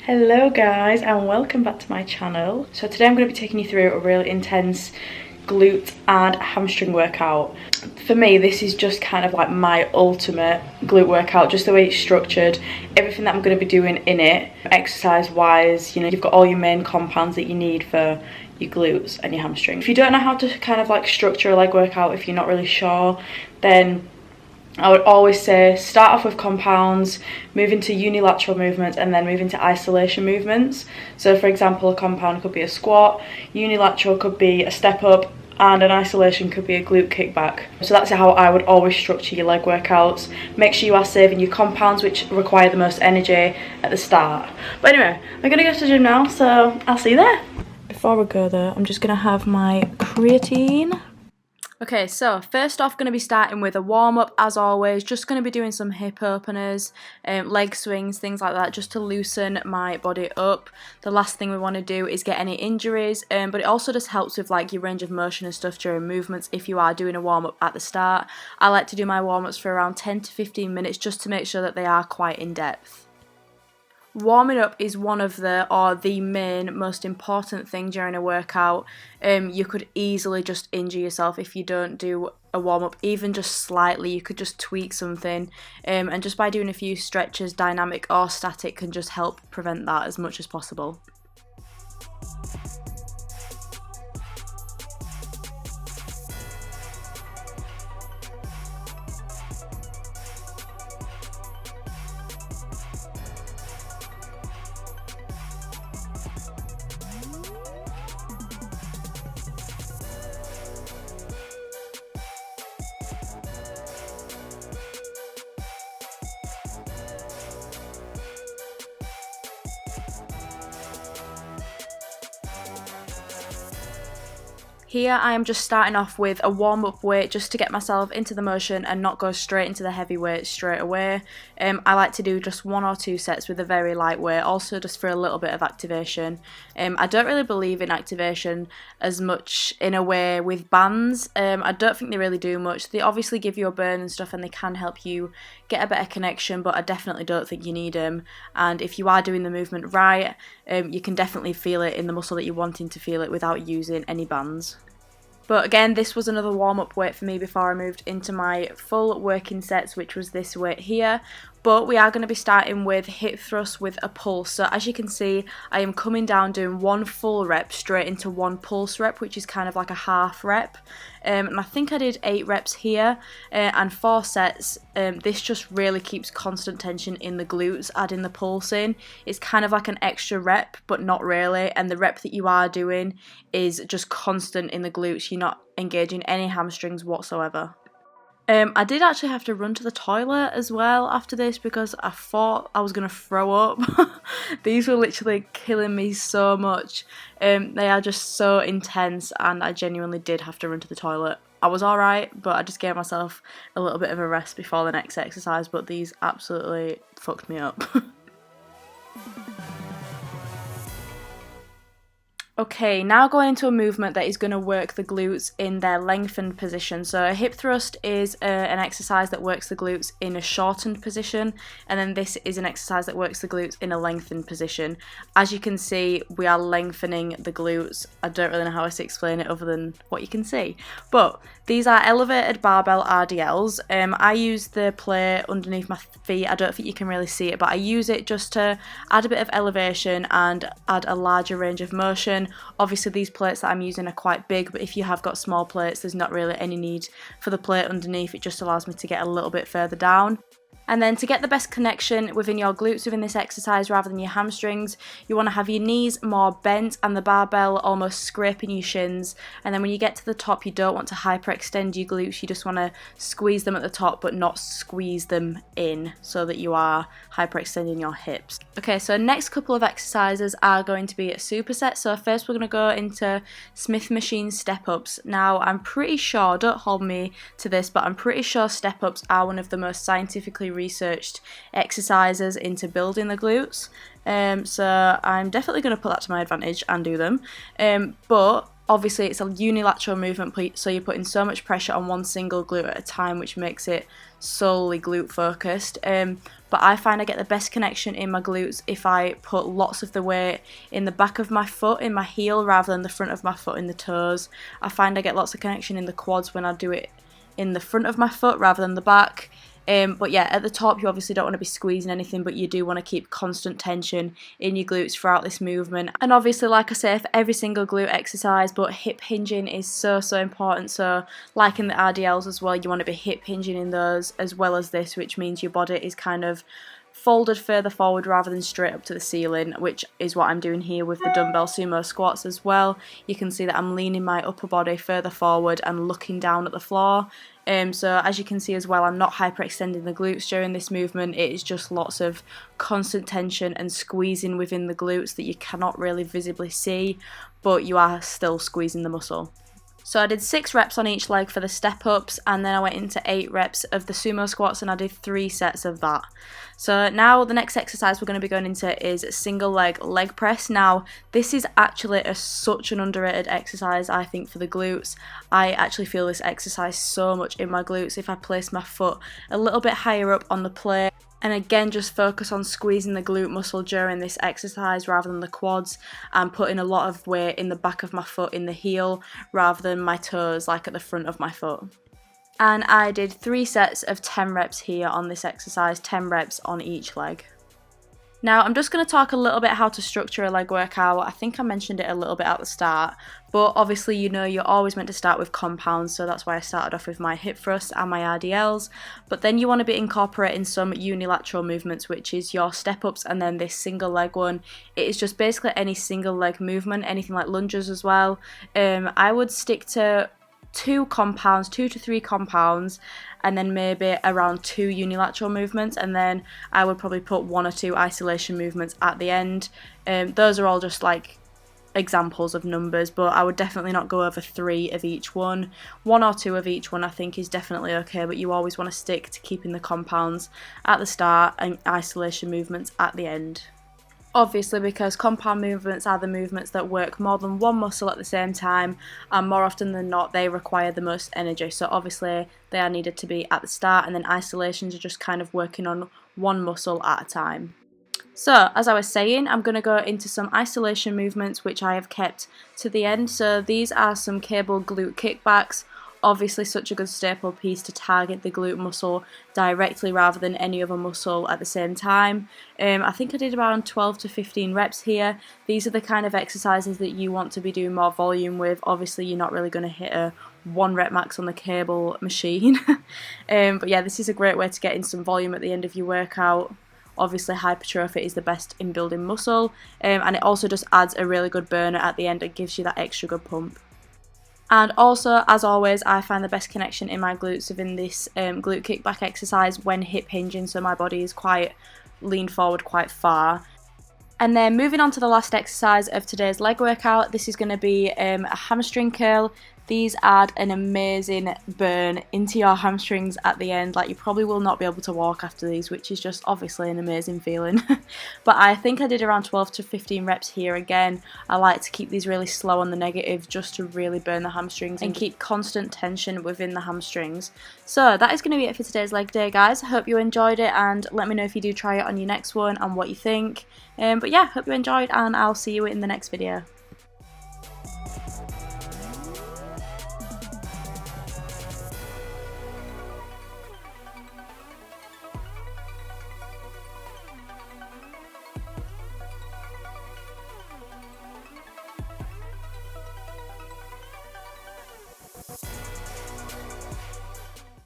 Hello guys and welcome back to my channel. So today I'm going to be taking you through a really intense glute and hamstring workout. For me, this is just kind of like my ultimate glute workout, just the way it's structured, everything that I'm going to be doing in it, exercise wise. You know, you've got all your main compounds that you need for your glutes and your hamstring. If you don't know how to kind of like structure a leg workout, if you're not really sure, then I would always say start off with compounds, move into unilateral movements, and then move into isolation movements. So for example, a compound could be a squat, unilateral could be a step up, and an isolation could be a glute kickback. So that's how I would always structure your leg workouts. Make sure you are saving your compounds, which require the most energy, at the start. But anyway, I'm gonna go to the gym now, so I'll see you there. Before we go there, I'm just gonna have my creatine. Okay, so first off, going to be starting with a warm-up as always. Just going to be doing some hip openers, leg swings, things like that, just to loosen my body up. The last thing we want to do is get any injuries, but it also just helps with like your range of motion and stuff during movements if you are doing a warm-up at the start. I like to do my warm-ups for around 10 to 15 minutes just to make sure that they are quite in-depth. Warming up is one of the main most important thing during a workout. You could easily just injure yourself if you don't do a warm-up, even just slightly. You could just tweak something, and just by doing a few stretches, dynamic or static, can just help prevent that as much as possible. Here I am just starting off with a warm-up weight just to get myself into the motion and not go straight into the heavy weight straight away. I like to do just 1 or 2 sets with a very light weight, also just for a little bit of activation. I don't really believe in activation as much in a way with bands. I don't think they really do much. They obviously give you a burn and stuff, and they can help you get a better connection, but I definitely don't think you need them. And if you are doing the movement right, you can definitely feel it in the muscle that you're wanting to feel it without using any bands. But again, this was another warm-up weight for me before I moved into my full working sets, which was this weight here. But we are going to be starting with hip thrusts with a pulse. So as you can see, I am coming down doing 1 full rep straight into 1 pulse rep, which is kind of like a half rep. And I think I did 8 reps here and 4 sets. This just really keeps constant tension in the glutes, adding the pulse in. It's kind of like an extra rep, but not really. And the rep that you are doing is just constant in the glutes. You're not engaging any hamstrings whatsoever. I did actually have to run to the toilet as well after this because I thought I was going to throw up. These were literally killing me so much. They are just so intense, and I genuinely did have to run to the toilet. I was alright, but I just gave myself a little bit of a rest before the next exercise, but these absolutely fucked me up. Okay, now going into a movement that is going to work the glutes in their lengthened position. So a hip thrust is an exercise that works the glutes in a shortened position, and then this is an exercise that works the glutes in a lengthened position. As you can see, we are lengthening the glutes. I don't really know how else to explain it other than what you can see. But these are elevated barbell RDLs. I use the plate underneath my feet. I don't think you can really see it, but I use it just to add a bit of elevation and add a larger range of motion. Obviously these plates that I'm using are quite big, but if you have got small plates, there's not really any need for the plate underneath. It just allows me to get a little bit further down. And then to get the best connection within your glutes within this exercise rather than your hamstrings, you want to have your knees more bent and the barbell almost scraping your shins. And then when you get to the top, you don't want to hyperextend your glutes. You just want to squeeze them at the top but not squeeze them in so that you are hyperextending your hips. Okay, so next couple of exercises are going to be a superset. So first we're going to go into Smith machine step-ups. Now I'm pretty sure, don't hold me to this, but I'm pretty sure step-ups are one of the most scientifically researched exercises into building the glutes, so I'm definitely going to put that to my advantage and do them, but obviously it's a unilateral movement, so you're putting so much pressure on one single glute at a time, which makes it solely glute focused, but I find I get the best connection in my glutes if I put lots of the weight in the back of my foot, in my heel, rather than the front of my foot in the toes. I find I get lots of connection in the quads when I do it in the front of my foot rather than the back. But yeah, at the top you obviously don't want to be squeezing anything, but you do want to keep constant tension in your glutes throughout this movement. And obviously, like I say, for every single glute exercise, but hip hinging is so important. So like in the RDLs as well, you want to be hip hinging in those as well as this, which means your body is kind of folded further forward rather than straight up to the ceiling, which is what I'm doing here with the dumbbell sumo squats as well. You can see that I'm leaning my upper body further forward and looking down at the floor. So as you can see as well, I'm not hyperextending the glutes during this movement. It is just lots of constant tension and squeezing within the glutes that you cannot really visibly see, but you are still squeezing the muscle. So I did 6 reps on each leg for the step ups, and then I went into 8 reps of the sumo squats, and I did 3 sets of that. So now the next exercise we're going to be going into is single leg press. Now this is actually such an underrated exercise, I think, for the glutes. I actually feel this exercise so much in my glutes if I place my foot a little bit higher up on the plate. And again, just focus on squeezing the glute muscle during this exercise rather than the quads, and putting a lot of weight in the back of my foot, in the heel, rather than my toes like at the front of my foot. And I did 3 sets of 10 reps here on this exercise, 10 reps on each leg. Now I'm just going to talk a little bit how to structure a leg workout. I think I mentioned it a little bit at the start, but obviously you know you're always meant to start with compounds, so that's why I started off with my hip thrusts and my RDLs. But then you want to be incorporating some unilateral movements, which is your step ups and then this single leg one. It is just basically any single leg movement, anything like lunges as well. I would stick to 2 to 3 compounds, and then maybe around 2 unilateral movements, and then I would probably put 1 or 2 isolation movements at the end. Those are all just like examples of numbers, but I would definitely not go over 3 of each one. 1 or 2 of each one I think is definitely okay, but you always want to stick to keeping the compounds at the start and isolation movements at the end. Obviously, because compound movements are the movements that work more than one muscle at the same time, and more often than not they require the most energy, so obviously they are needed to be at the start, and then isolations are just kind of working on one muscle at a time. So as I was saying, I'm going to go into some isolation movements which I have kept to the end. So these are some cable glute kickbacks. Obviously such a good staple piece to target the glute muscle directly rather than any other muscle at the same time. I think I did around 12 to 15 reps here. These are the kind of exercises that you want to be doing more volume with. Obviously you're not really going to hit a 1 rep max on the cable machine. But yeah, this is a great way to get in some volume at the end of your workout. Obviously hypertrophy is the best in building muscle, and it also just adds a really good burner at the end and gives you that extra good pump. And also, as always, I find the best connection in my glutes within this glute kickback exercise when hip hinging, so my body is quite leaned forward quite far. And then moving on to the last exercise of today's leg workout, this is going to be a hamstring curl. These add an amazing burn into your hamstrings at the end. Like, you probably will not be able to walk after these, which is just obviously an amazing feeling. But I think I did around 12 to 15 reps here again. I like to keep these really slow on the negative just to really burn the hamstrings and keep constant tension within the hamstrings. So that is going to be it for today's leg day, guys. I hope you enjoyed it, and let me know if you do try it on your next one and what you think. But yeah, hope you enjoyed, and I'll see you in the next video.